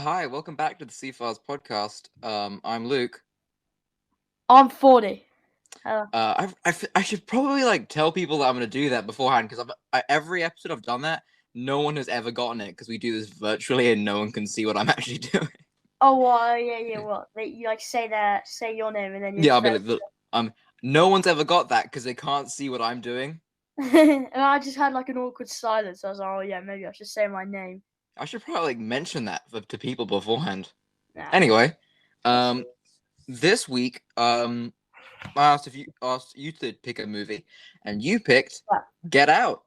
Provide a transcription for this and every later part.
Hi, welcome back to the C-Files podcast. I'm Luke. I'm Fordie. I should probably tell people that I'm gonna do that beforehand because every episode I've done that, no one has ever gotten it because we do this virtually and no one can see what I'm actually doing. Oh, yeah. What? You say your name, and then you Yeah, I'll be expect. no one's ever got that because they can't see what I'm doing. And I just had an awkward silence. I was like, oh yeah, maybe I should say my name. I should probably mention that to people beforehand. Nah, Anyway, this week, I asked you to pick a movie, and you picked Get Out.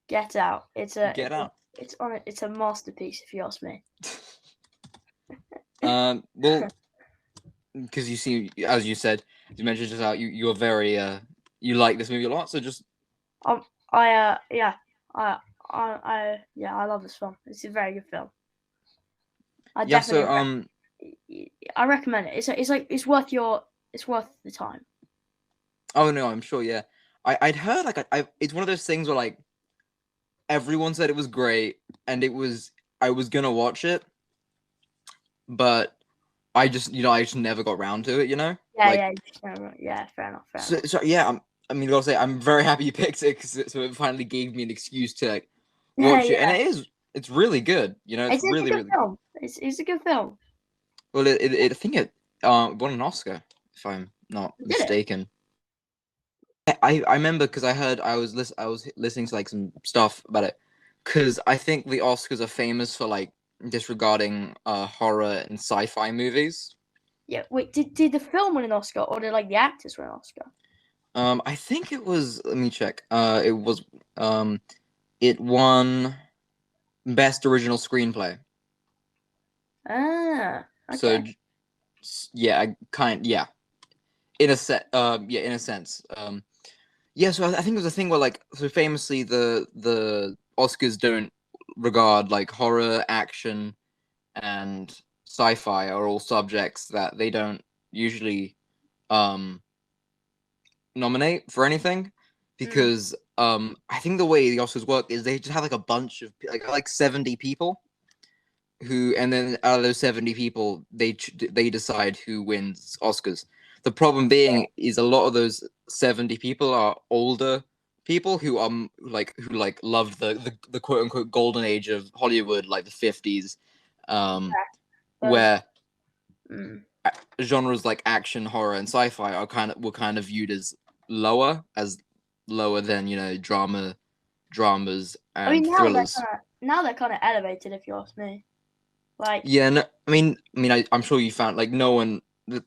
Get Out. Get Out. It's a masterpiece, if you ask me. Well, because you see, as you said, you mentioned just how you're very you like this movie a lot. So just I love this film. It's a very good film. I recommend it. It's worth the time. Oh no, I'm sure. Yeah, I'd heard it's one of those things where everyone said it was great, and I was gonna watch it, but I just never got around to it. Yeah, fair enough. So yeah, I gotta say I'm very happy you picked it so it finally gave me an excuse to watch it, and it's really good. It's really good film. It's a good film. Well, I think it won an Oscar, if I'm not mistaken. I remember because I was listening to some stuff about it because I think the Oscars are famous for disregarding horror and sci-fi movies. Yeah, wait, did the film win an Oscar, or did the actors win an Oscar? I think it was. Let me check. It won Best Original Screenplay. Ah, okay. So, yeah, in a sense. Yeah, so I think it was a thing where so famously the Oscars don't regard horror, action, and sci-fi are all subjects that they don't usually nominate for anything because I think the way the Oscars work is they just have a bunch of 70 people who, and then out of those 70 people they decide who wins Oscars. The problem being is a lot of those 70 people are older people who loved the quote unquote golden age of Hollywood, like the 50s, where genres like action, horror, and sci-fi were kind of viewed as lower than dramas and thrillers. Now they're kind of elevated, if you ask me. Yeah, no, I'm sure you found no one,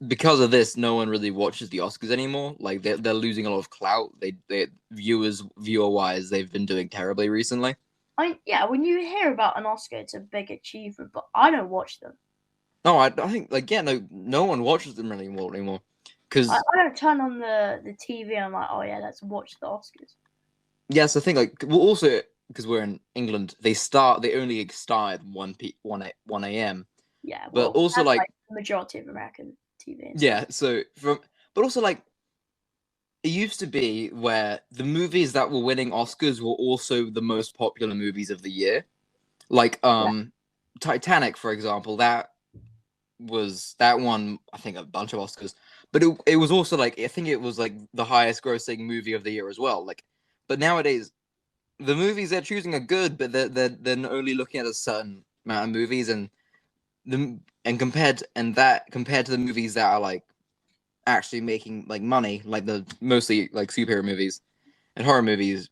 because of this, no one really watches the Oscars anymore. They're losing a lot of clout. They viewer wise, they've been doing terribly recently. Yeah, when you hear about an Oscar, it's a big achievement, but I don't watch them. No, I think no one watches them anymore. Because I don't turn on the TV and I'm like, oh yeah, let's watch the Oscars. Yes, I think also because we're in England, they only start at 1 a.m. Yeah, but also the majority of American TV. Yeah, so but also it used to be where the movies that were winning Oscars were also the most popular movies of the year. Titanic, for example, that won, I think, a bunch of Oscars. But it was also I think it was the highest grossing movie of the year as well. But nowadays the movies they're choosing are good, but they're only looking at a certain amount of movies, compared to the movies that are actually making money, the mostly superhero movies and horror movies,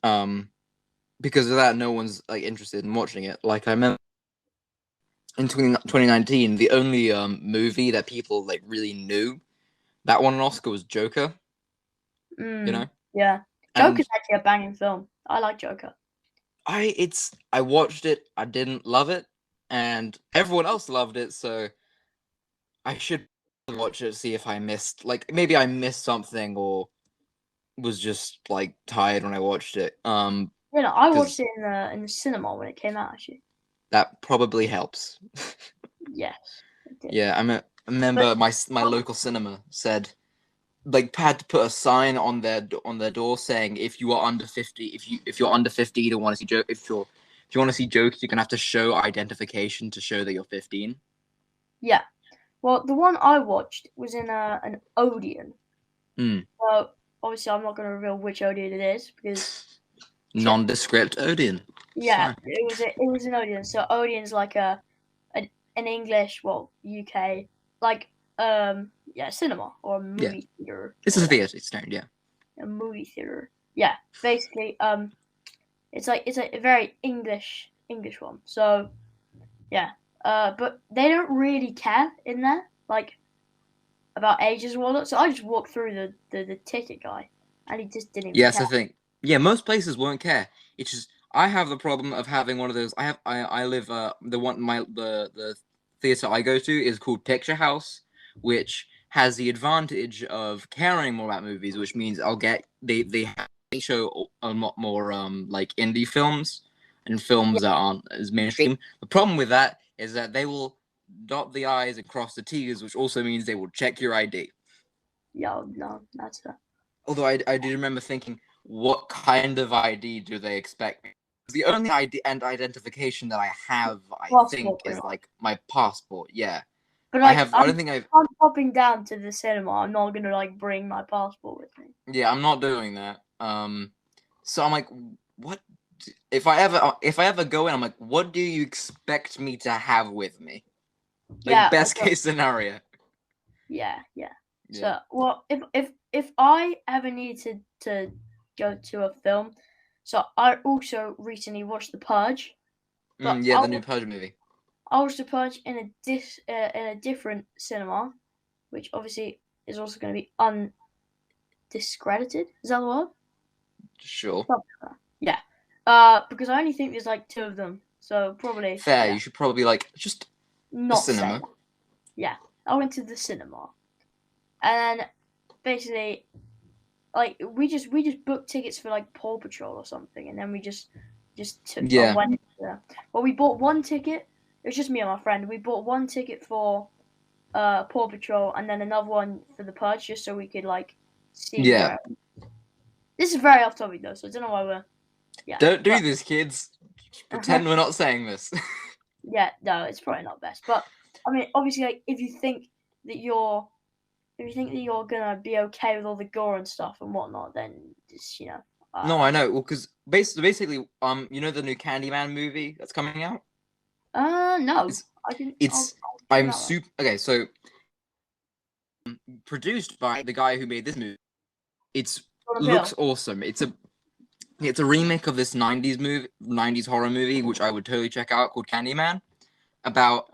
because of that no one's interested in watching it. I remember in 2019 the only movie that people really knew that won an Oscar was Joker. Yeah, Joker's actually a banging film. I like Joker. I watched it, I didn't love it, and everyone else loved it, so I should watch it to see if I missed maybe I missed something or was just tired when I watched it. I watched it in the cinema when it came out, actually. That probably helps. Yes. Yeah, I remember my local cinema said had to put a sign on their door saying if you are under 50, if you're under 50 you don't want to see Joker, if you want to see jokes, you're gonna have to show identification to show that you're 15. Yeah. Well, the one I watched was in an Odeon. Mm. So obviously, I'm not going to reveal which Odeon it is because Nondescript Odeon. yeah, it was an Odeon. So Odeon's like an English, well, UK, like cinema or a Yeah. movie theater. This Or is a whatever. theater. It's turned, yeah. A movie theater. Yeah, basically, it's a very English one. So yeah, but they don't really care in there, like about ages or whatnot. So I just walked through the ticket guy, and he just didn't even Yes, care. I think. Yeah, most places won't care. It's just I have the problem of having one of those. I live the theater I go to is called Picture House, which has the advantage of caring more about movies, which means I'll get they show a lot more like indie films and films that aren't as mainstream. The problem with that is that they will dot the I's and cross the T's, which also means they will check your ID. Yeah, no, that's a Although I did remember thinking, what kind of ID do they expect? The only ID and identification that I have, I think, passport, pretty is much. like my passport. Yeah, But I like, have. I don't think I've. I'm popping down to the cinema. I'm not gonna like bring my passport with me. Yeah, I'm not doing that. So I'm like, what? If I ever go in, I'm like, what do you expect me to have with me? Like Yeah, best case scenario. yeah. Yeah. So, well, if I ever needed to go to a film, so I also recently watched The Purge, but Yeah, the new Purge movie. I watched The Purge in a different cinema, which obviously is also going to be undiscredited. Is that the word? Sure. Yeah. Because I only think there's like two of them, so probably Fair. You should probably like just the not say cinema. that. Yeah, I went to the cinema, and then basically, like we just booked tickets for like Paw Patrol or something, and then we just took Yeah. went there. Well, we bought one ticket. It was just me and my friend. We bought one ticket for Paw Patrol, and then another one for the Purge, just so we could like see Yeah. where. This is very off topic though, so I don't know why we're. Yeah. Don't do this, kids. Pretend Uh-huh. we're not saying this. Yeah, no, it's probably not best. But I mean, obviously, like if you think that you're gonna be okay with all the gore and stuff and whatnot, then just No, I know. Well, because basically, you know the new Candyman movie that's coming out. No, It's I can. it's I'll I'm super okay. So produced by the guy who made this movie. It's Jordan looks Peele. awesome. It's a remake of this '90s horror movie, which I would totally check out, called Candyman. About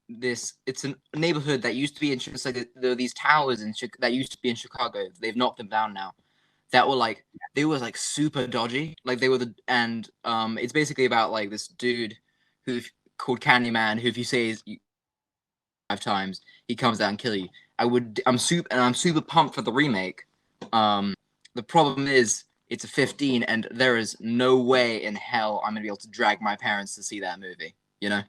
this. It's a neighborhood that used to be in. It's like there are these towers that used to be in Chicago. They've knocked them down now. That were like they were like super dodgy. Like they were it's basically about like this dude who called Candyman, who if you say his 5 times, he comes out and kill you. I'm super pumped for the remake. The problem is it's a 15, and there is no way in hell I'm gonna be able to drag my parents to see that movie. You know?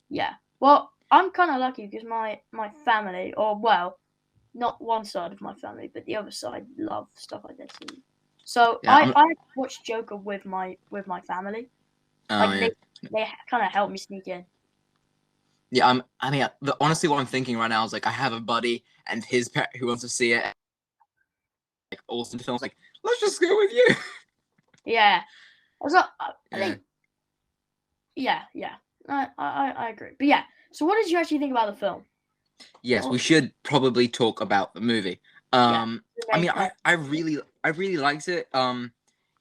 Yeah. Well, I'm kind of lucky because my family, or well, not one side of my family, but the other side, love stuff like this. So Yeah. I watched Joker with my family. Like Yeah. they kind of helped me sneak in. Yeah. Honestly, what I'm thinking right now is like I have a buddy and his pet who wants to see it. Like awesome films. Like let's just go with you. Yeah. Also, I Yeah. think. Yeah. I agree. But yeah. So what did you actually think about the film? Yes, we should probably talk about the movie. Yeah. I mean, I really liked it.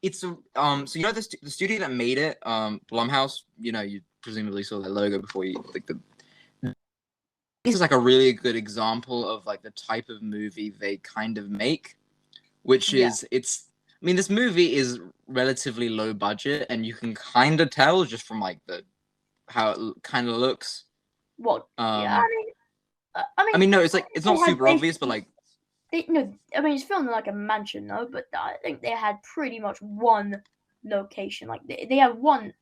It's so you know the studio that made it, Blumhouse. You know, you presumably saw their logo before you like the. This is like a really good example of like the type of movie they kind of make, which is it's. I mean, this movie is relatively low budget, and you can kind of tell just from like how it kind of looks. What? Yeah. I mean, no, it's like it's not super obvious, but like. I mean, it's filmed in like a mansion, though. But I think they had pretty much one location. Like they had one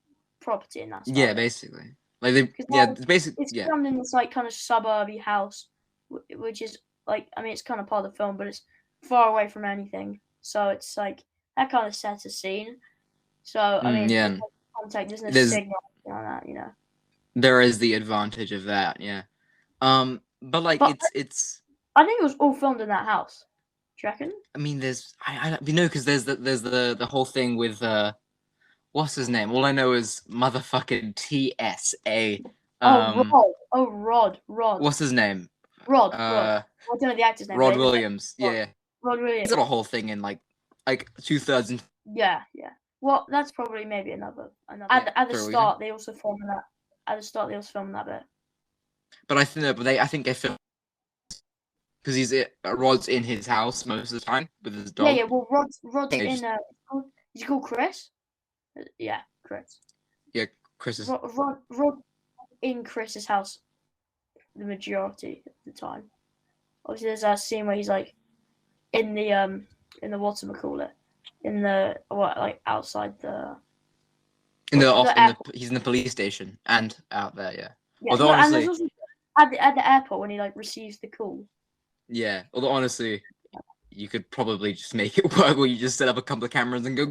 property in that style. Yeah, basically. Like they, it's basically it's filmed in this like kind of suburby house, which is like I mean, it's kind of part of the film, but it's far away from anything. So it's like that kind of sets a scene. So I mean, contact, there's no There's signal on that, there is the advantage of that, yeah. But like But it's I think it was all filmed in that house. Do you reckon? I mean, because there's the whole thing with what's his name? All I know is motherfucking TSA. Oh, Um, Rod. Oh, Rod. what's his name? Rod. I don't know the actor's name, but Rod it was like Williams. Rod. Yeah, Rod he's Williams. got a whole thing in like 2000. Yeah. Well, that's probably maybe another. At the Sorry, what were you saying? start, they also filmed that. At the start, they also filmed that bit. But I think they filmed because Rod's in his house most of the time with his dog. Yeah. Well, Rod's They in. just- Is he called Chris? Yeah, Chris. yeah, Chris is. Rod in Chris's house the majority of the time. Obviously, there's a scene where he's like in the whatchamacallit, in the outside the He's in the police station and out there. Yeah. yeah. Although No, and honestly, there's also at the airport when he like receives the call. yeah. Although honestly, you could probably just make it work where you just set up a couple of cameras and go.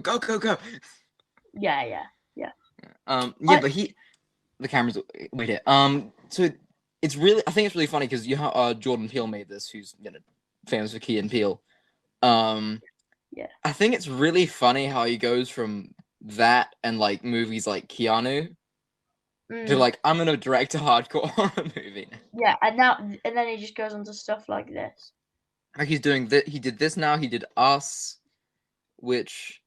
Yeah. But the cameras wait here. So it's really, I think it's really funny because Jordan Peele made this, who's famous for Key and Peele. Yeah. I think it's really funny how he goes from that and like movies like Keanu to like I'm gonna direct a hardcore horror movie. Yeah, and then he just goes on to stuff like this. Like he's doing that. He did this now. He did Us, which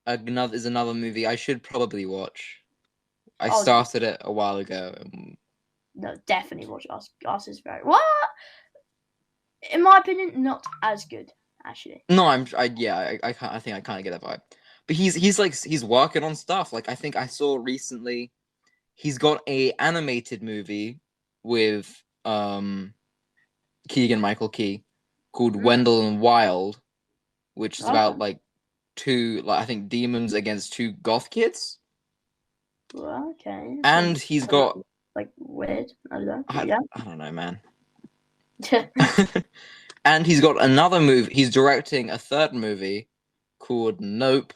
is another movie I should probably watch. I started it a while ago. No, definitely watch Us. Us is very what? In my opinion, not as good actually. No, I think I kind of get that vibe. But he's working on stuff. Like I think I saw recently, he's got a animated movie with Keegan-Michael Key called Wendell and Wild, which is about like two I think demons against two goth kids. Well, okay. And he's got like weird. I don't know. I don't know, man. And he's got another movie. He's directing a third movie called Nope.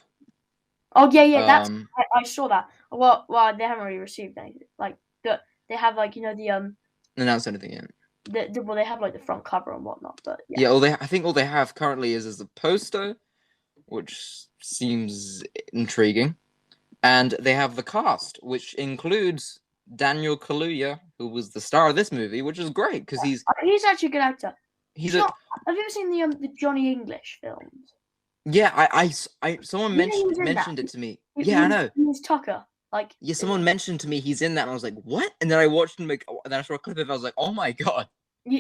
Oh yeah. I saw that. Well, they haven't really received anything. Like they have like the announced anything yet. They have like the front cover and whatnot, but yeah. I think all they have currently is a poster, which seems intriguing, and they have the cast, which includes Daniel Kaluuya, who was the star of this movie, which is great because he's actually a good actor. Have you ever seen the Johnny English films? Yeah, I someone mentioned it to me. Yeah, I know. He's Tucker. Like someone mentioned to me he's in that, and I was like, what? And then I watched him, and then I saw a clip of it. I was like, oh my god. But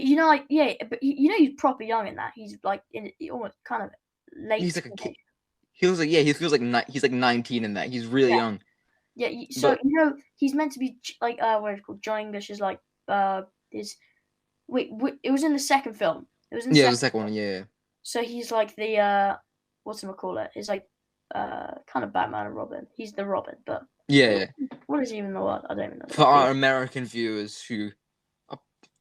he's proper young in that. He's like almost kind of late. He's like a kid. He feels like he's like 19 in that. He's really young. Yeah, so he's meant to be like what is it called? John English is like it was in the second film. It was in the second one. Yeah. So he's like the whatchamacallit? He's like kind of Batman and Robin. He's the Robin, but what is even the word? I don't even know. For our American viewers who,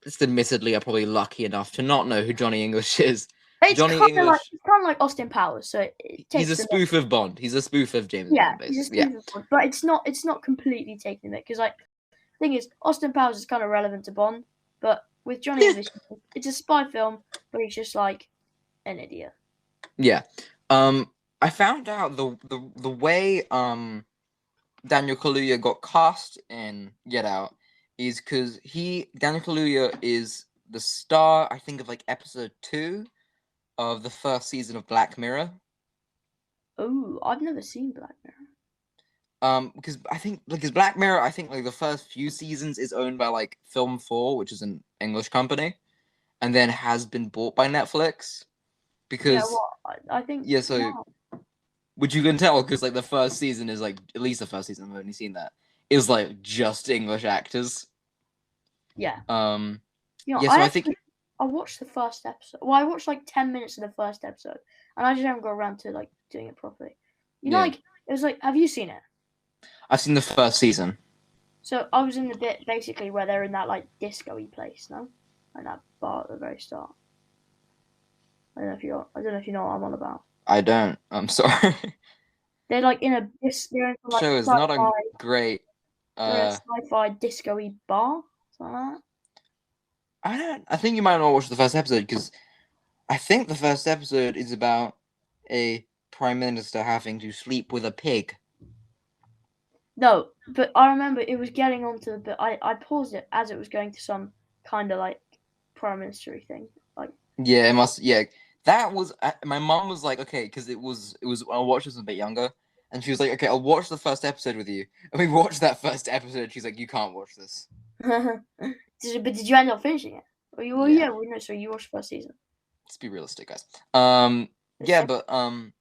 just admittedly, are probably lucky enough to not know who Johnny English is. It's kind of like Austin Powers. So he's a spoof of Bond. He's a spoof of James Bond, basically. He's a spoof of Bond, but it's not completely taking it because like the thing is Austin Powers is kind of relevant to Bond, but with Johnny English, it's a spy film, but he's just like an idiot. Yeah. I found out the way Daniel Kaluuya got cast in Get Out is because Daniel Kaluuya is the star, I think, of like episode 2 of the first season of Black Mirror. Oh, I've never seen Black Mirror. Because I think Black Mirror, I think like the first few seasons is owned by like Film 4, which is an English company, and then has been bought by Netflix. Because I think which you can tell because like the first season is like at least the first season I've only seen that is like just English actors. Yeah. So I think I watched the first episode. Well, I watched like 10 minutes of the first episode, and I just haven't got around to like doing it properly. Like it was like, have you seen it? I've seen the first season. So I was in the bit basically where they're in that like disco-y place, no? Like that bar at the very start. I don't know if you know what I'm on about. I don't. I'm sorry. They're like in a they're in like Show is not a sci-fi. great. They're in a Uh, sci-fi disco-y bar. Something like that. I don't. I think you might not watch the first episode because I think the first episode is about a prime minister having to sleep with a pig. No, but I remember it was getting onto the bit. I paused it as it was going to some kind of like prime ministry thing. Like, Yeah, it must. Yeah, that was. My mom was like, okay, because it was. I watched this a bit younger, and she was like, okay, I'll watch the first episode with you. And we watched that first episode. She's like, you can't watch this. did you end up finishing it? Well, Yeah, yeah, well, no. So you watched the first season. let's be realistic, guys. The Yeah, second, but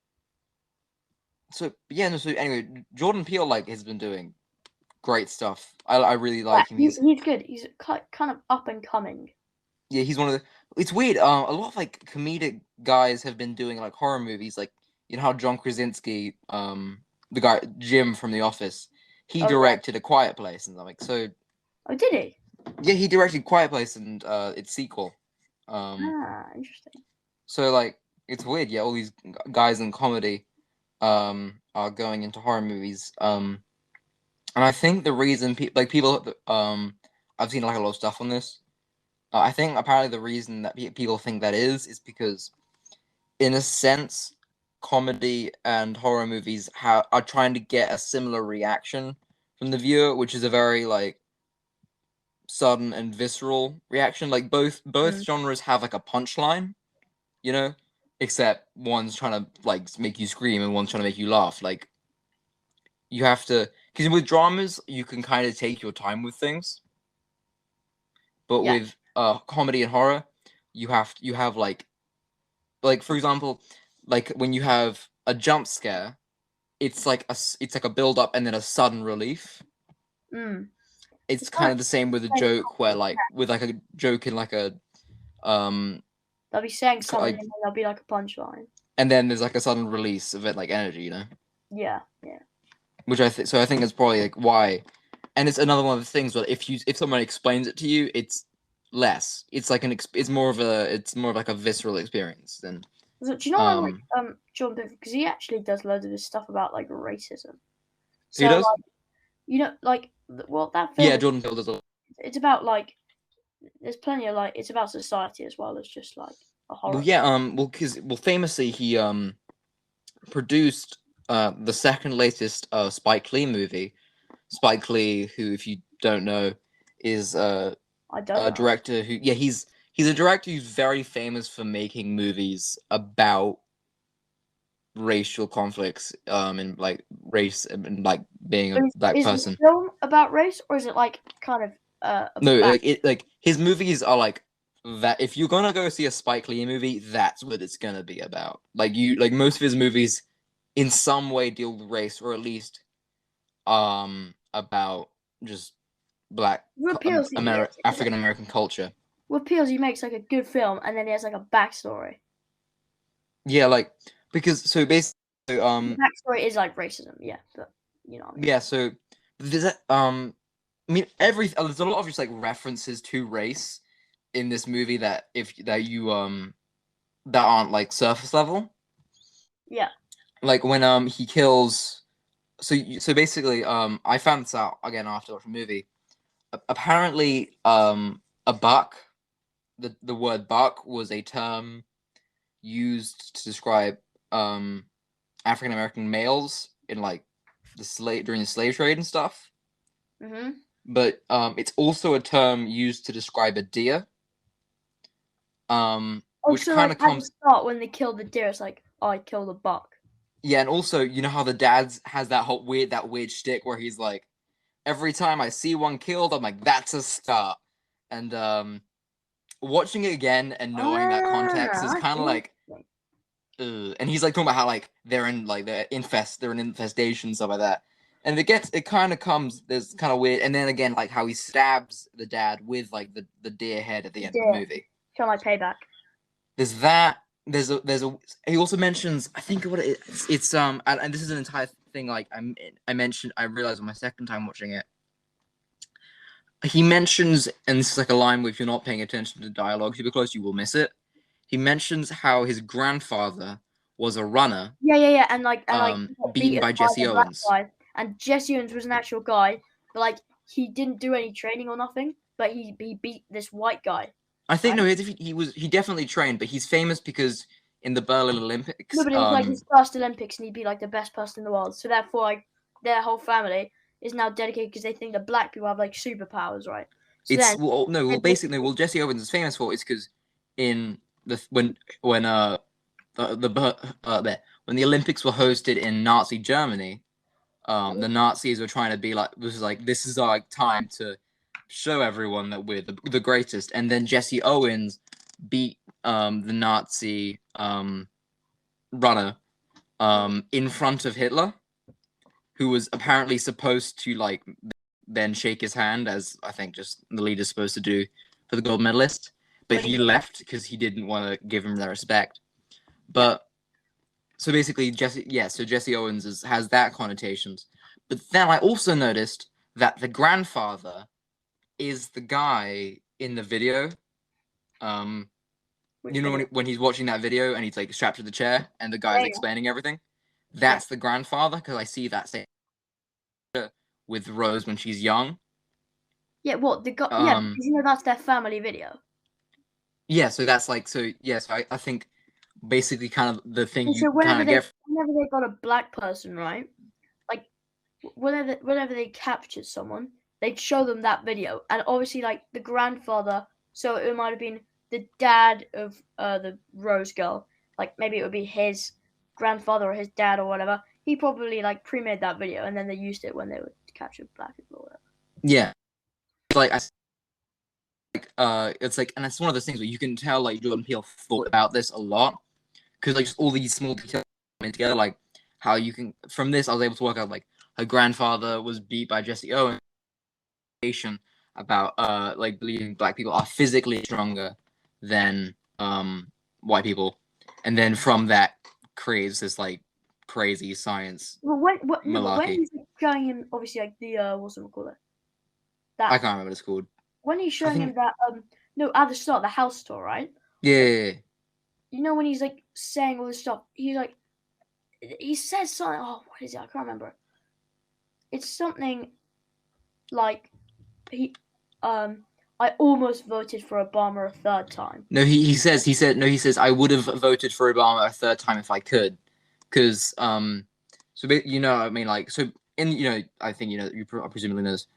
so yeah, no. So anyway, Jordan Peele like has been doing great stuff. I really yeah, like him. he's good. He's kind of up and coming. Yeah, he's one of the. It's weird. A lot of like comedic guys have been doing like horror movies. Like you know how John Krasinski, the guy Jim from The Office, he Oh yeah. directed A Quiet Place, and I'm like, so Oh, did he? yeah, he directed Quiet Place and its sequel. Um, Ah, interesting. so like it's weird. Yeah, all these guys in comedy, are going into horror movies. And I think the reason people, I've seen like a lot of stuff on this. I think apparently the reason that people think that is because, in a sense, comedy and horror movies are trying to get a similar reaction from the viewer, which is a very like sudden and visceral reaction. Like both Mm. genres have like a punchline, you know, except one's trying to like make you scream and one's trying to make you laugh. Like you have to, because with dramas you can kind of take your time with things, but Yeah. with comedy and horror you have like for example, like when you have a jump scare, it's like a build up and then a sudden relief. Mm. It's It's kind kind of the same with a of joke where like with like a joke in like a um they'll be saying something like and then there'll be like a punchline. and then there's like a sudden release of it like energy, you know, Yeah, yeah. which I think is probably like why. And it's another one of the things where if someone explains it to you, it's less. It's like it's more of like a visceral experience than So, do you know I like um Jordan Peele because he actually does loads of his stuff about like racism. who So does? like like well that Yeah, film Jordan Peele does. it's about like there's plenty of like it's about society as well as just like a Well, horror. yeah, famously he produced the second latest Spike Lee movie. Spike Lee, who if you don't know, is I don't a know. director who he's a director who's very famous for making movies about racial conflicts and like race and like being a black Is the person. film about race or is it like kind of No, about like his movies are like that. If you're gonna go see a Spike Lee movie, that's what it's gonna be about. Like most of his movies, in some way deal with race, or at least about just black what appeals he African American culture. what appeals he makes like a good film and then he has like a backstory. Yeah, like because so basically The backstory is like racism, yeah, but you know what I mean. yeah, so there's that I mean there's a lot of just like references to race in this movie that if that you that aren't like surface level. Yeah. Like when he kills so basically I found this out again after watching the movie. Apparently a buck, the word buck was a term used to describe African American males in like during the slave trade and stuff. Mhm. But it's also a term used to describe a deer. Oh, Which so kind like of at the comes start when they kill the deer, it's like, oh, I killed a buck. yeah, and also you know how the dad has that weird shtick where he's like, every time I see one killed, I'm like, that's a start. And watching it again and knowing that context is Ah, kind of like, interesting. and he's like talking about how like they're an infestation stuff like that. And it kind of comes there's kind of weird, and then again like how he stabs the dad with like the deer head at the end of the Deer. movie. Kill my payback. There's that. There's a. He also mentions. I think what it is. It's and this is an entire thing. Like I mentioned. I realized on my second time watching it. He mentions, and this is like a line where if you're not paying attention to dialogue super close, you will miss it. He mentions how his grandfather was a runner, Yeah, and he got beaten beaten by by Jesse the black Owens. guy, and Jesse Owens was an actual guy, but like he didn't do any training or nothing, but he beat this white guy, I think right? no, he definitely trained, but he's famous because in the Berlin No, Olympics, but it was like his first Olympics, and he'd be like the best person in the world. So therefore, like their whole family is now dedicated because they think that black people have like superpowers, right? So then, basically, Jesse Owens is famous for is because in the when when the Olympics were hosted in Nazi Germany, the Nazis were trying to be like, this is our time to show everyone that we're the greatest. And then Jesse Owens beat the Nazi runner in front of Hitler, who was apparently supposed to like then shake his hand, as I think just the leader's supposed to do for the gold medalist. But he left because he didn't want to give him the respect. But so basically, Jesse Owens has that connotations. But then I also noticed that the grandfather is the guy in the video. You know when he's watching that video and he's like strapped to the chair and the guy's explaining everything. That's the grandfather because I see that same with Rose when she's young. Yeah, what the guy? Yeah, because you know that's their family video. Yeah, so that's like I think basically kind of the thing And you so kind of get. whenever they got a black person, right? Like whenever they captured someone, they'd show them that video, and obviously like the grandfather. So it might have been the dad of the Rose girl. Like maybe it would be his grandfather or his dad or whatever. He probably like pre-made that video, and then they used it when they would capture black people or whatever. Yeah, like it's like, and it's one of those things where you can tell like Jordan Peele thought about this a lot because like just all these small details coming together, like how you can from this I was able to work out like her grandfather was beat by Jesse Owens about like believing black people are physically stronger than white people, and then from that creates this like crazy science Well, when malarkey. he's showing him, obviously like the what's it called it? I That can't remember what it's called. when he's I showing him think that no at the start the house tour, right? yeah. You know when he's like saying all this stuff, he's like he says something. Oh, what is it? I can't remember. It's something like he I almost voted for Obama a third time. No, he says I would have voted for Obama a third time if I could, because so you know I mean like so in you know I think you know you presumably know this,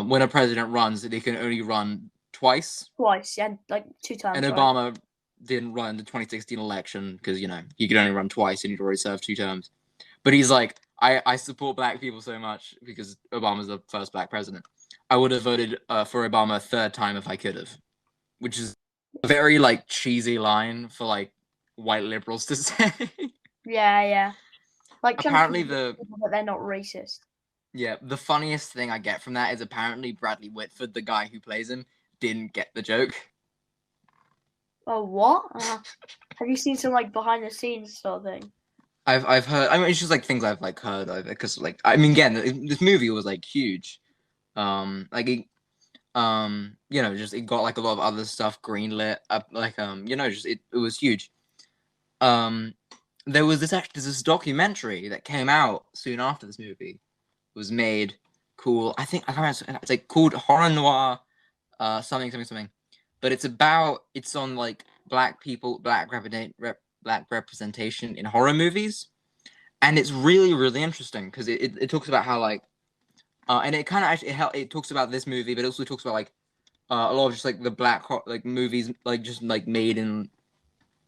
when a president runs they can only run twice. Twice, yeah, like 2 times. And Right? Obama didn't run the 2016 election because you know he could only run twice and he'd already served 2 terms. But he's like I support black people so much because Obama's the first black president. I would have voted for Obama a third time if I could have, which is a very like cheesy line for like white liberals to say. Yeah. Like Apparently but they're not racist. the funniest thing I get from that is apparently Bradley Whitford, the guy who plays him, didn't get the joke. Oh, what? Have you seen some like behind the scenes sort of thing? I've heard. I mean, it's just like things I've like heard of it because like I mean, again, this movie was like huge. Like it, you know, just it got like a lot of other stuff greenlit. Like you know, just it was huge. There was there's this documentary that came out soon after this movie was made. Cool. I think I can't remember. It's like called Horror Noir, something. But it's on like black people, black representation in horror movies, and it's really interesting because it talks about how like, and it kind of actually it talks about this movie, but it also talks about like a lot of just like the black like movies like just like made in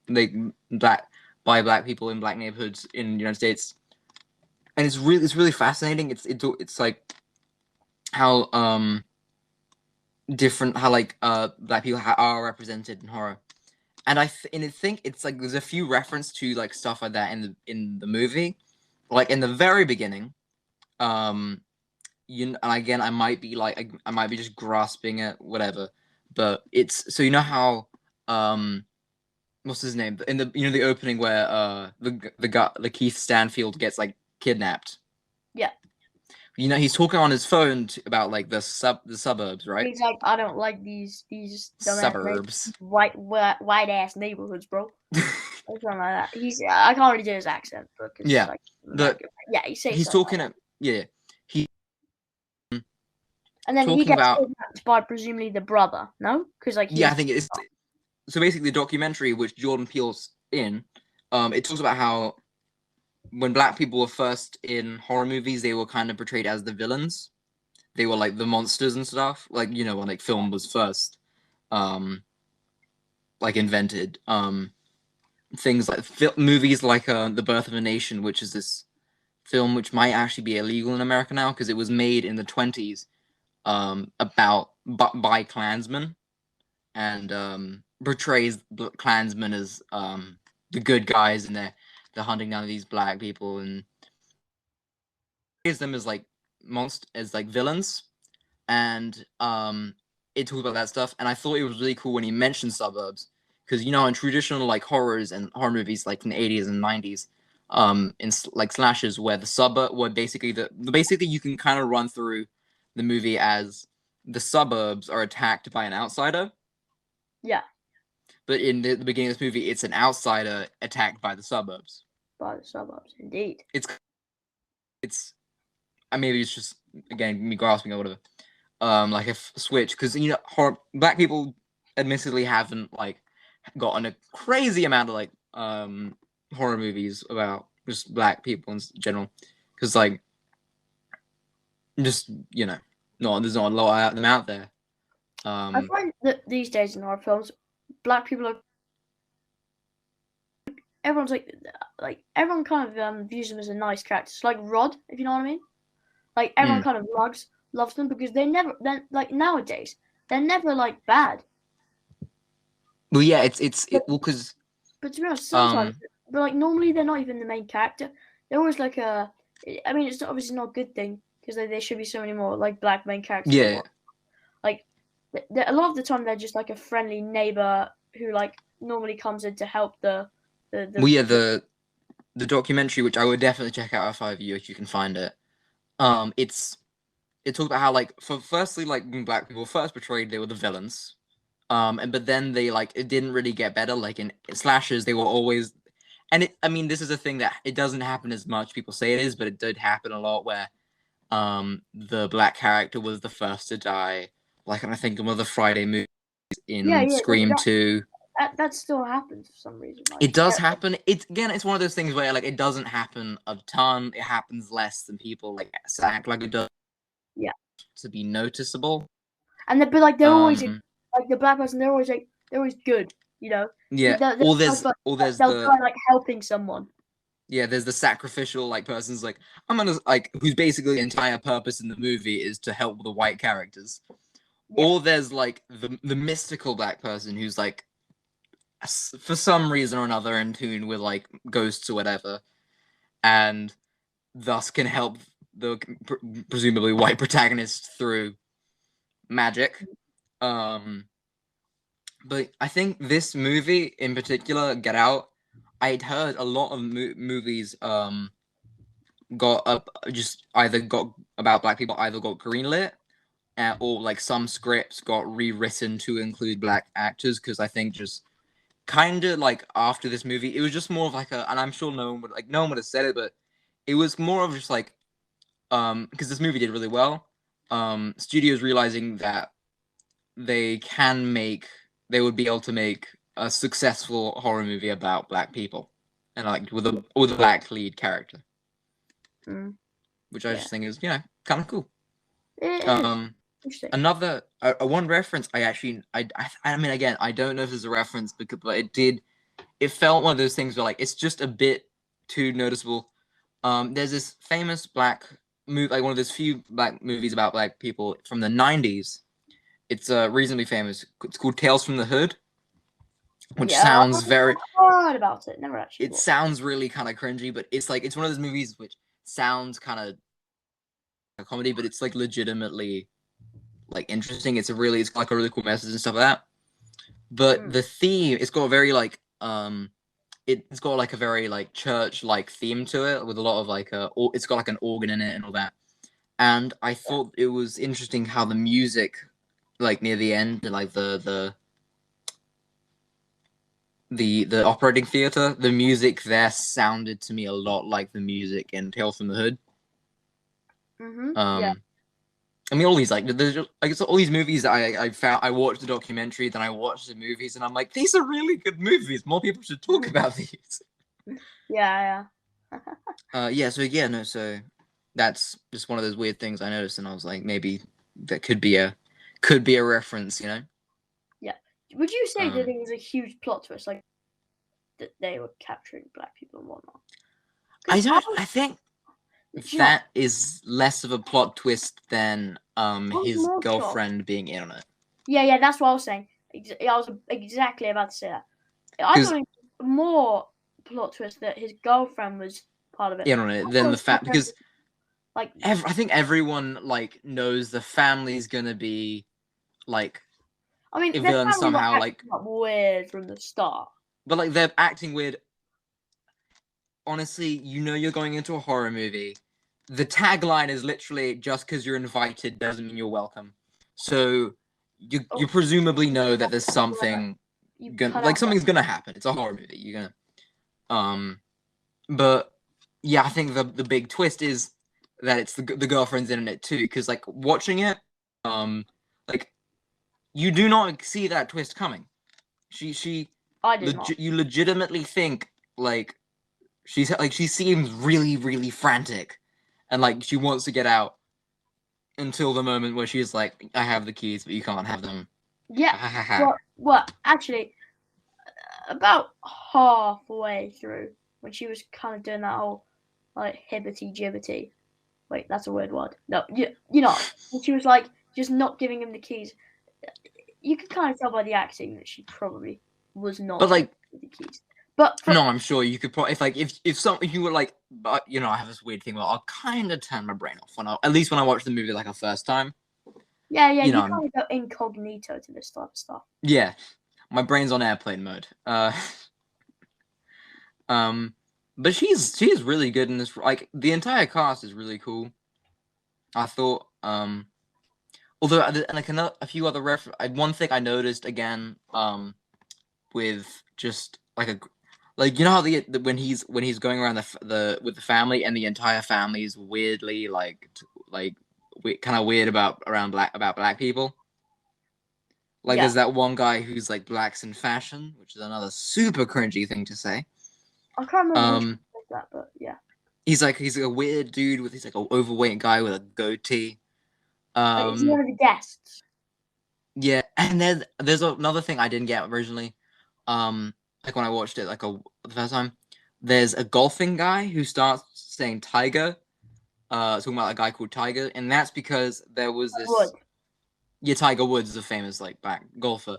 like black by black people in black neighborhoods in the United States, and it's really fascinating. It's like how different how like black people are represented in horror. And I think it's like there's a few reference to like stuff like that in the movie, like in the very beginning. You know, and again, I might be just grasping it, whatever. But it's so you know how what's his name in the the opening where the guy the Keith Stanfield gets like kidnapped. Yeah. You know, he's talking on his phone about like the suburbs, right? He's like, I don't like these suburbs, white ass neighborhoods, bro. or something like that. I can't really do his accent because Yeah, like the American. Yeah, he says he's something like talking that. at yeah he And then he talking gets about kidnapped by presumably the brother. No, because like yeah I he's think it's so basically the documentary which Jordan Peele's in, it talks about how when black people were first in horror movies, they were kind of portrayed as the villains. They were like the monsters and stuff. Like when like film was first, um, like invented. Things like movies like The Birth of a Nation, which is this film which might actually be illegal in America now because it was made in the 20s, about by Klansmen and portrays Klansmen as the good guys and they're hunting down these black people and them as like as like villains and it talks about that stuff and I thought it was really cool when he mentioned suburbs because in traditional like horrors and horror movies like in the 80s and 90s in like slashes where the suburb where basically basically you can kind of run through the movie as the suburbs are attacked by an outsider, yeah, but in the beginning of this movie it's an outsider attacked by the suburbs. by the suburbs, indeed. It's maybe it's just again me grasping or whatever, like a switch because black people admittedly haven't like gotten a crazy amount of like horror movies about just black people in general because like just no there's not a lot of them out there. I find that these days in horror films, black people are everyone's like everyone kind of views them as a nice character. It's like Rod, if you know what I mean. Like everyone kind of loves them because then like nowadays they're never like bad. Well, yeah, it's But, well because but to be honest, sometimes but like normally they're not even the main character. They're always like a. I mean, it's obviously not a good thing because there should be so many more like black main characters in the yeah world. Like a lot of the time they're just like a friendly neighbor who like normally comes in to help well yeah the documentary which I would definitely check out if I were you if you can find it. It talked about how like for firstly like when black people first portrayed they were the villains, but then they like it didn't really get better like in slashes they were always and I mean this is a thing that it doesn't happen as much people say it is but it did happen a lot where the black character was the first to die like I think one of the Friday movies yeah in yeah Scream 2. that still happens for some reason. Like It does happen. It's one of those things where like it doesn't happen a ton. It happens less than people like act like it does yeah, to be noticeable. and but like they're always Um, like the black person. They're always good. You know, yeah. they'll, Or they'll, there's or there's they'll the try like helping someone. there's the sacrificial like person's like I'm gonna like whose basically the entire purpose in the movie is to help the white characters. Yeah, Or there's like the mystical black person who's like for some reason or another in tune with like ghosts or whatever, and thus can help the presumably white protagonist through magic. Um, but I think this movie in particular, Get Out, I'd heard a lot of movies got up just either got about black people either got greenlit or like some scripts got rewritten to include black actors because I think just kind of like after this movie it was just more of like a and I'm sure no one would have said it but it was more of just like because this movie did really well, studios realizing that they would be able to make a successful horror movie about black people and like with a black lead character, which I yeah, just think is kind of cool. it is interesting. Another one reference I mean again I don't know if there's a reference but it felt one of those things where like it's just a bit too noticeable. There's this famous black movie, like one of those few black movies about black people from the 90s. It's reasonably famous. It's called Tales from the Hood, which Yeah, sounds very. I've heard about it. Never actually It watched. sounds really kind of cringy, but it's like it's one of those movies which sounds kind of a comedy, but it's like legitimately like interesting. It's like a really cool message and stuff like that. But the theme, it's got a very like it's got like a very like church like theme to it with a lot of like it's got like an organ in it and all that. And I thought it was interesting how the music like near the end like the the operating theater, the music there sounded to me a lot like the music in Tales from the Hood. Yeah. I mean, all these like there's just, I guess all these movies that I found. I watched the documentary, then I watched the movies, and I'm like, these are really good movies. More people should talk about these. Yeah. Yeah. So yeah, no. So that's just one of those weird things I noticed, and I was like, maybe that could be a reference, you know. Yeah. Would you say that Um, it was a huge plot twist, like that they were capturing black people and whatnot? I Because don't. I think you know, that is less of a plot twist than I was his more shocked. girlfriend being in on it. Yeah, that's what I was saying. I was exactly about to say that. I Because thought it was more plot twist that his girlfriend was part of it. in on I it thought than it the was more fact because like I think everyone like knows the family's gonna be like I mean, a their villain family were somehow, like, acting up weird from the start. but like they're acting weird. Honestly, you know you're going into a horror movie. The tagline is literally "Just because you're invited doesn't mean you're welcome." So you Oh, presumably you know that there's something cut like out that. something's gonna happen. It's a horror movie. You're gonna but yeah, I think the big twist is that it's the girlfriend's in it too. Because like watching it, like you do not see that twist coming. She I did not. you legitimately think like she seems really frantic, and like she wants to get out until the moment where she's like, I have the keys, but you can't have them. Yeah. Ha ha ha. Well, actually, about halfway through when she was kind of doing that whole like hibbity jibbity. Wait, that's a weird word. No, you know, when she was like just not giving him the keys. You could kind of tell by the acting that she probably was not But giving like, him the keys. But no, I'm sure you could probably if you were like, but you know, I have this weird thing where I'll kind of turn my brain off when at least when I watch the movie like a first time. yeah, You you know, kind of go incognito to this type of stuff. yeah, my brain's on airplane mode. Um, but she's really good in this. Like the entire cast is really cool. I thought. Although like a few other one thing I noticed again. With just like a like you know how when he's going around the with the family and the entire family is weirdly kind of weird about black people. Like Yeah, there's that one guy who's like blacks in fashion, which is another super cringy thing to say. I can't remember which Um, one was that, but yeah. he's a weird dude with he's like an overweight guy with a goatee. Is he one Um, of the guests? yeah, and then there's another thing I didn't get originally. Like when I watched it the first time, there's a golfing guy who starts saying Tiger, talking about a guy called Tiger, and that's because there was Wood. this Tiger Woods is a famous like back golfer.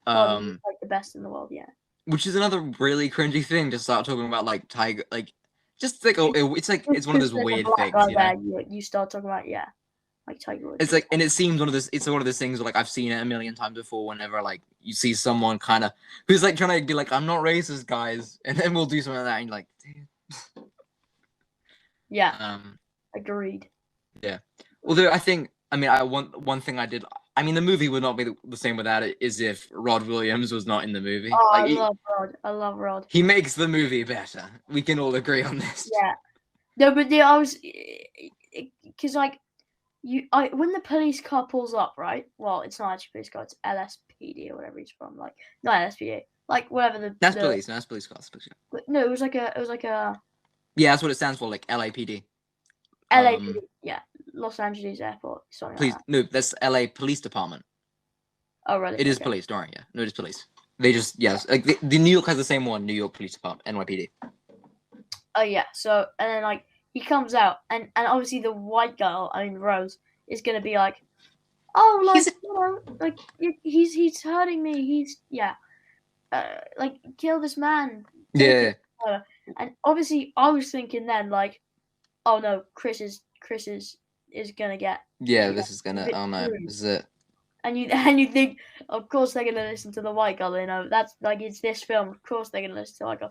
God, he's Um, like the best in the world. Yeah. which is another really cringy thing to start talking about like Tiger, like just like it's Just one of because those there's a weird black things, guy you know. there, you start talking about like Tiger Woods. It's like, and it seems it's one of those things where, like I've seen it a million times before. Whenever like you see someone kind of who's like trying to be like, I'm not racist, guys, and then we'll do something like that, and you're like, damn. Yeah, Um, agreed. yeah. Although I think, I mean, I one thing I did. I mean, the movie would not be the same without it. Is if Rod Williams was not in the movie. Oh, Like I love Rod. I love Rod. he makes the movie better. We can all agree on this. Yeah. No, but I was because like when the police car pulls up, right? Well, it's not actually police car; it's LSPD or whatever he's from. Like not LSPD, like whatever That's the police. No, that's police cars. no, it was like a Yeah, that's what it stands for. Like LAPD. LAPD. Yeah, Los Angeles Airport, something like Please, that. no, that's LA Police Department. Oh, really? It is Okay. police. Don't worry. Yeah, no, it is police. They just yes, like the New York has the same one. New York Police Department, NYPD. Oh yeah. So and then like he comes out and obviously the white girl, I mean Rose, is gonna be like, oh, like He's like he's hurting me. He's like kill this man. Take yeah, it. And obviously I was thinking then like, oh no, Chris is gonna get yeah. you know, This is gonna. a bit Oh no, screwed. this is it. And you think, of course they're gonna listen to the white girl. You know that's like it's this film. Of course they're gonna listen to the white girl.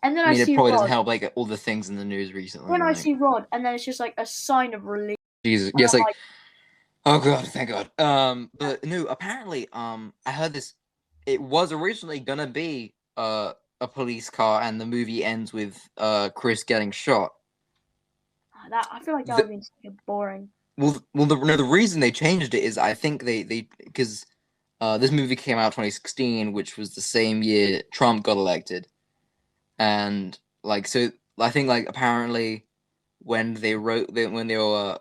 And then I I mean, it see probably doesn't Rod. help like all the things in the news recently. Then I Like see Rod, and then it's just like a sign of relief. Jesus, And yes, I'm like like, oh god, thank God. But no, apparently, I heard this. It was originally gonna be a police car, and the movie ends with Chris getting shot. That I feel like that would be so boring. The reason they changed it is I think they because this movie came out 2016, which was the same year Trump got elected, and like so I think like apparently when they wrote when they were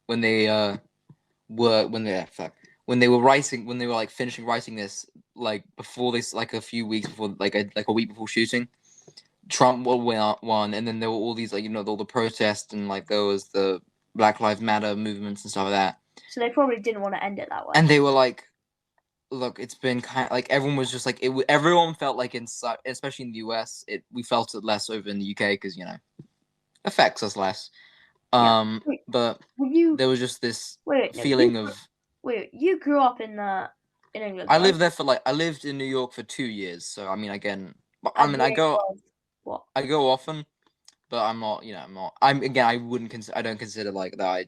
when they were when they were writing when they were like finishing writing this like before this like a few weeks before like a week before shooting, Trump won, and then there were all these like all the protests and like there was the Black Lives Matter movements and stuff like that. So they probably didn't want to end it that way. And they were like, "Look, it's been kind of like everyone was just like it. Everyone felt like especially in the US, we felt it less over in the UK because affects us less. Wait, but there was just this feeling of. Wait, you grew up in England. I lived there I lived in New York for 2 years, so I mean again, I go often, but I'm not, I don't consider like that I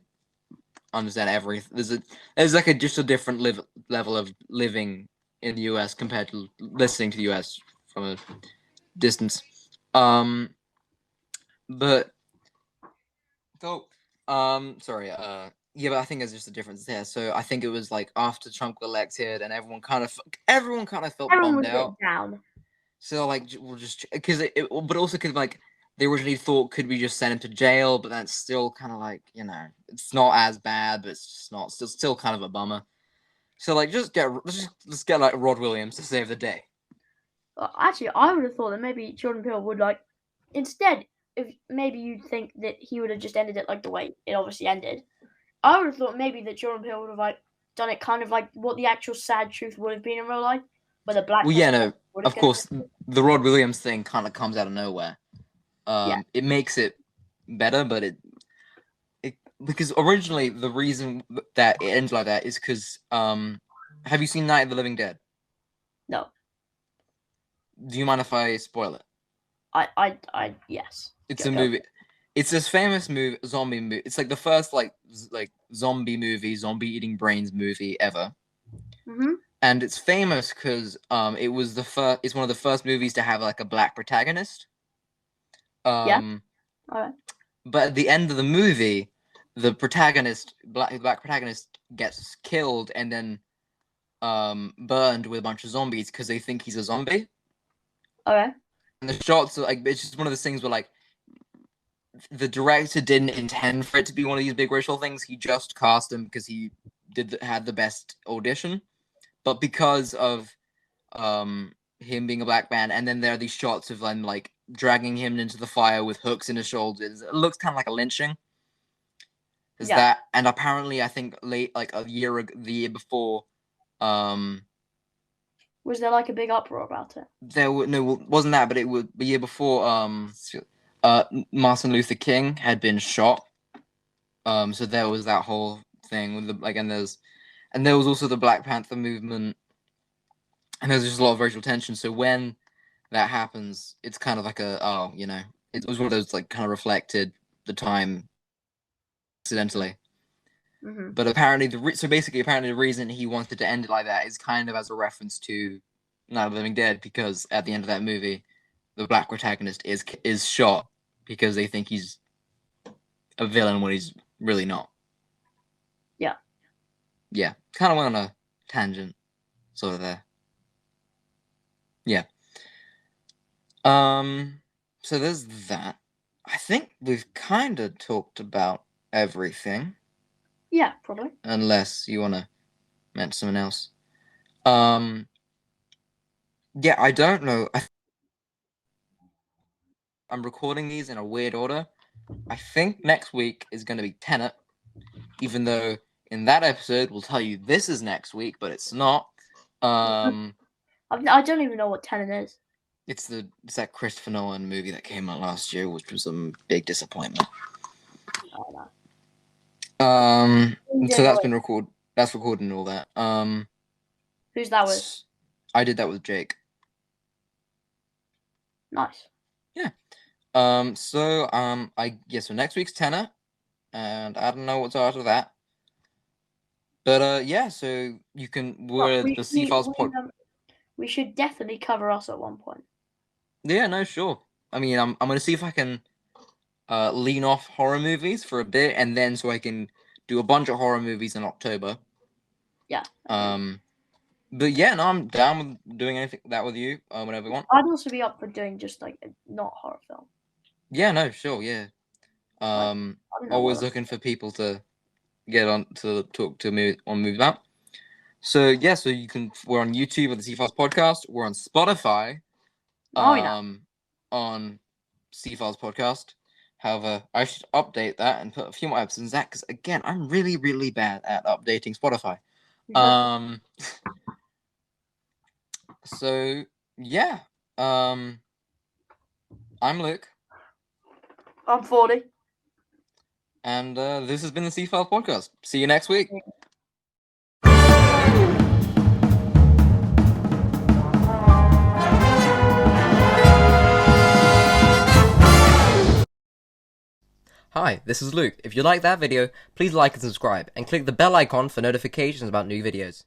understand everything. There's like just a different level of living in the US compared to listening to the US from a distance. But sorry, yeah, but I think there's just a difference there. So I think it was like after Trump got elected, and everyone kind of felt bummed out. Down. So like we'll just because but also because like they originally thought could we just send him to jail, but that's still kind of like it's not as bad, but it's just not still kind of a bummer. So like let's get like Rod Williams to save the day. Well, actually, I would have thought that maybe Jordan Peele would like instead. If maybe you'd think that he would have just ended it like the way it obviously ended. I would have thought maybe that Jordan Peele would have like done it kind of like what the actual sad truth would have been in real life, where the black. Well, yeah, no, of course, the Rod Williams thing kind of comes out of nowhere. It makes it better, but it because originally the reason that it ends like that is because have you seen Night of the Living Dead? No. Do you mind if I spoil it? I yes. It's a movie. It's this famous zombie movie. It's like the first like zombie eating brains movie ever. Mm-hmm. And it's famous because it was it's one of the first movies to have like a black protagonist. Yeah. All right. But at the end of the movie, the black protagonist gets killed and then burned with a bunch of zombies because they think he's a zombie. Okay. And the shots are like it's just one of those things where like the director didn't intend for it to be one of these big racial things. He just cast him because he had the best audition. But because of him being a black man, and then there are these shots of them like dragging him into the fire with hooks in his shoulders. It looks kind of like a lynching. That and apparently I think the year before, was there like a big uproar about it? Wasn't that, but it was the year before. Martin Luther King had been shot. So there was that whole thing with and there was also the Black Panther movement, and there's just a lot of racial tension. So when that happens, it's kind of like it was one of those like kind of reflected the time accidentally. Mm-hmm. But apparently the reason he wanted to end it like that is kind of as a reference to Night of the Living Dead, because at the end of that movie, the black protagonist is shot because they think he's a villain when he's really not. Yeah, kind of went on a tangent, sort of there. Yeah. So there's that. I think we've kind of talked about everything. Yeah, probably. Unless you want to mention something else. Yeah, I don't know. I'm recording these in a weird order. I think next week is going to be Tenet, even though in that episode we'll tell you this is next week, but it's not. I don't even know what Tenet is. It's that Christopher Nolan movie that came out last year, which was a big disappointment. Oh, no. So that's been recorded. That's recorded and all that. Who's that with? I did that with Jake. Nice. Yeah. So next week's Tenet, and I don't know what's after that. But yeah, so you can the C-Files pod. we should definitely cover us at one point. Yeah, no, sure. I mean, I'm gonna see if I can lean off horror movies for a bit, and then so I can do a bunch of horror movies in October. Yeah. But yeah, no, I'm down with doing anything that with you, whenever you want. I'd also be up for doing just like a not horror film. Yeah, no, sure, yeah. I don't know Always what looking for people to get on to talk to me on Move About. So yeah, so we're on YouTube with the C Files podcast. We're on Spotify, Oh, yeah. on C Files podcast. However, I should update that and put a few more episodes in that because again, I'm really, really bad at updating Spotify. So yeah, I'm Luke. I'm 40. And this has been the C Files podcast. See you next week. Hi, this is Luke. If you like that video, please like and subscribe, and click the bell icon for notifications about new videos.